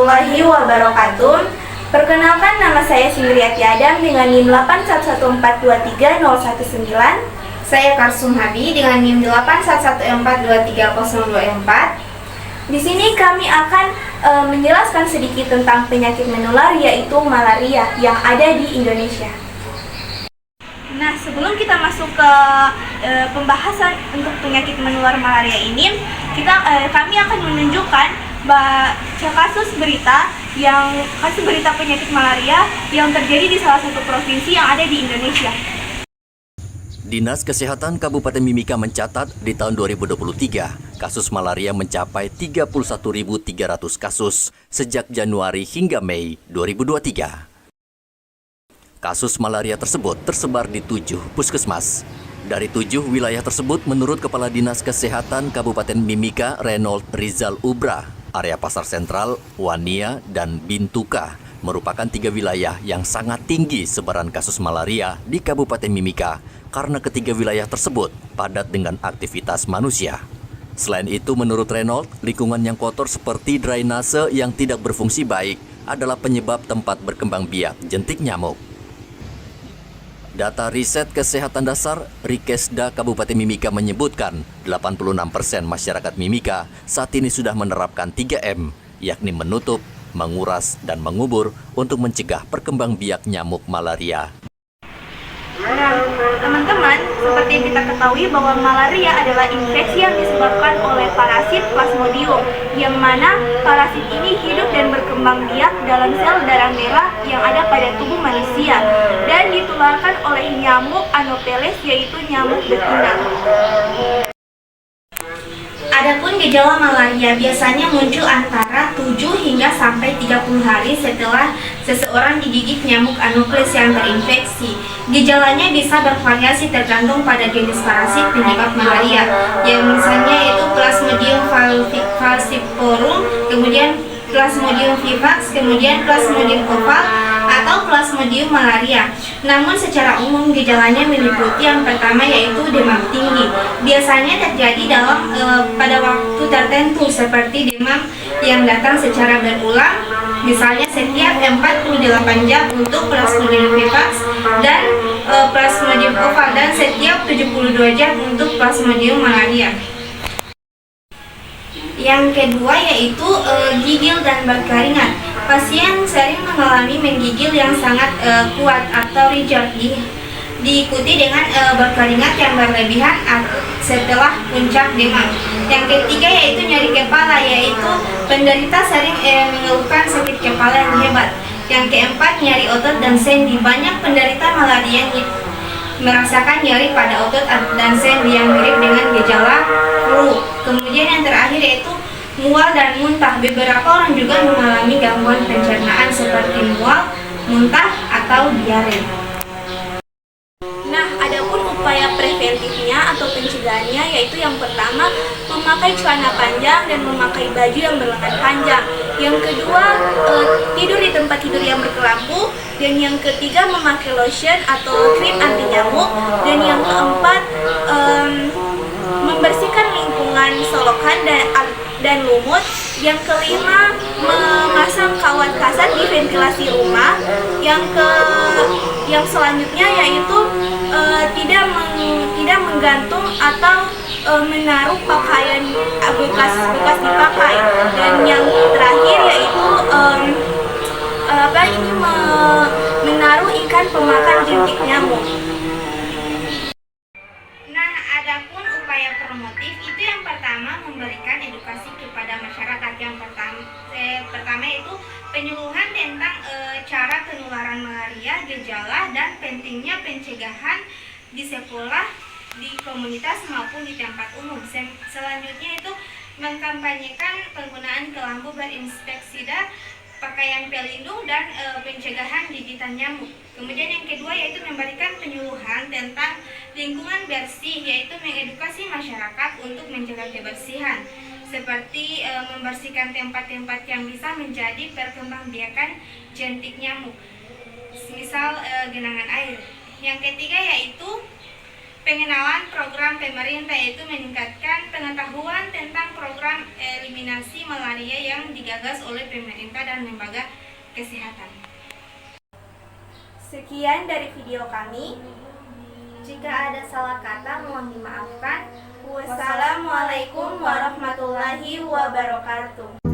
warahmatullahi wabarakatuh. Perkenalkan, nama saya Sindriati Adam dengan NIM 811423019. Saya Karsum Habi dengan NIM 811423024. Di sini kami akan menjelaskan sedikit tentang penyakit menular, yaitu malaria yang ada di Indonesia. Nah, sebelum kita masuk ke pembahasan untuk penyakit menular malaria ini, kami akan menunjukkan kasus berita penyakit malaria yang terjadi di salah satu provinsi yang ada di Indonesia. Dinas Kesehatan Kabupaten Mimika mencatat di tahun 2023, kasus malaria mencapai 31.300 kasus sejak Januari hingga Mei 2023. Kasus malaria tersebut tersebar di 7 puskesmas. Dari 7 wilayah tersebut, menurut Kepala Dinas Kesehatan Kabupaten Mimika, Reynold Rizal Ubra, area Pasar Sentral, Wania, dan Bintuka merupakan 3 wilayah yang sangat tinggi sebaran kasus malaria di Kabupaten Mimika karena ketiga wilayah tersebut padat dengan aktivitas manusia. Selain itu, menurut Reynold, lingkungan yang kotor seperti drainase yang tidak berfungsi baik adalah penyebab tempat berkembang biak jentik nyamuk. Data Riset Kesehatan Dasar Rikesda Kabupaten Mimika menyebutkan 86% masyarakat Mimika saat ini sudah menerapkan 3M, yakni menutup, menguras, dan mengubur untuk mencegah perkembang biak nyamuk malaria. Nah, teman-teman, seperti yang kita ketahui bahwa malaria adalah infeksi yang disebabkan oleh parasit Plasmodium, yang mana parasit ini hidup dan berkembang biak dalam sel darah merah yang ada pada tubuh manusia dan ditularkan oleh nyamuk Anopheles, yaitu nyamuk betina. Adapun gejala malaria biasanya muncul antara 7 hingga sampai 30 hari setelah seseorang digigit nyamuk Anopheles yang terinfeksi. Gejalanya bisa bervariasi tergantung pada jenis parasit penyebab malaria, yang misalnya yaitu Plasmodium falciparum, kemudian Plasmodium vivax, kemudian Plasmodium oval, atau Plasmodium malaria. Namun secara umum gejalanya meliputi yang pertama yaitu demam tinggi. Biasanya terjadi pada waktu tertentu seperti demam yang datang secara berulang, misalnya setiap 48 jam untuk Plasmodium vivax dan Plasmodium oval, dan setiap 72 jam untuk Plasmodium malaria. Yang kedua yaitu gigil dan berkeringat. Pasien sering mengalami menggigil yang sangat kuat atau rigid, diikuti dengan berkeringat yang berlebihan setelah puncak demam. Yang ketiga yaitu nyeri kepala, yaitu penderita sering mengeluhkan sakit kepala yang hebat. Yang keempat, nyeri otot dan sendi. Banyak penderita malaria merasakan nyeri pada otot dan sendi yang mirip dengan gejala flu. Kemudian yang terakhir yaitu mual dan muntah. Beberapa orang juga mengalami gangguan pencernaan seperti mual, muntah, atau diare. Nah, adapun upaya preventifnya atau pencegahannya yaitu yang pertama, memakai celana panjang dan memakai baju yang berlengan panjang. Yang kedua, tidur di tempat tidur yang berkelambu. Dan yang ketiga, memakai lotion atau krim anti nyamuk. Dan yang keempat, membersihkan lingkungan solokan dan lumut. Yang kelima, memasang kawat kasar di ventilasi rumah. Yang selanjutnya yaitu tidak menggantung atau menaruh pakaian bekas dipakai. Dan yang terakhir yaitu menaruh ikan pemakan jentik nyamuk. Nah, adapun upaya promotif itu yang pertama memberikan edukasi kepada masyarakat. Yang pertama itu penyuluhan tentang cara penularan malaria, gejala, dan pentingnya pencegahan di sekolah, di komunitas maupun di tempat umum. Selanjutnya itu mengkampanyekan penggunaan kelambu berinsektisida, pakaian pelindung, dan pencegahan gigitan nyamuk. Kemudian yang kedua yaitu memberikan penyuluhan tentang lingkungan bersih, yaitu mengedukasi masyarakat untuk menjaga kebersihan, seperti membersihkan tempat-tempat yang bisa menjadi perkembangbiakan jentik nyamuk, misal genangan air. Yang ketiga yaitu Pengenalan program pemerintah yaitu meningkatkan pengetahuan tentang program eliminasi malaria yang digagas oleh pemerintah dan lembaga kesehatan. Sekian dari video kami. Jika ada salah kata mohon dimaafkan. Wassalamualaikum warahmatullahi wabarakatuh.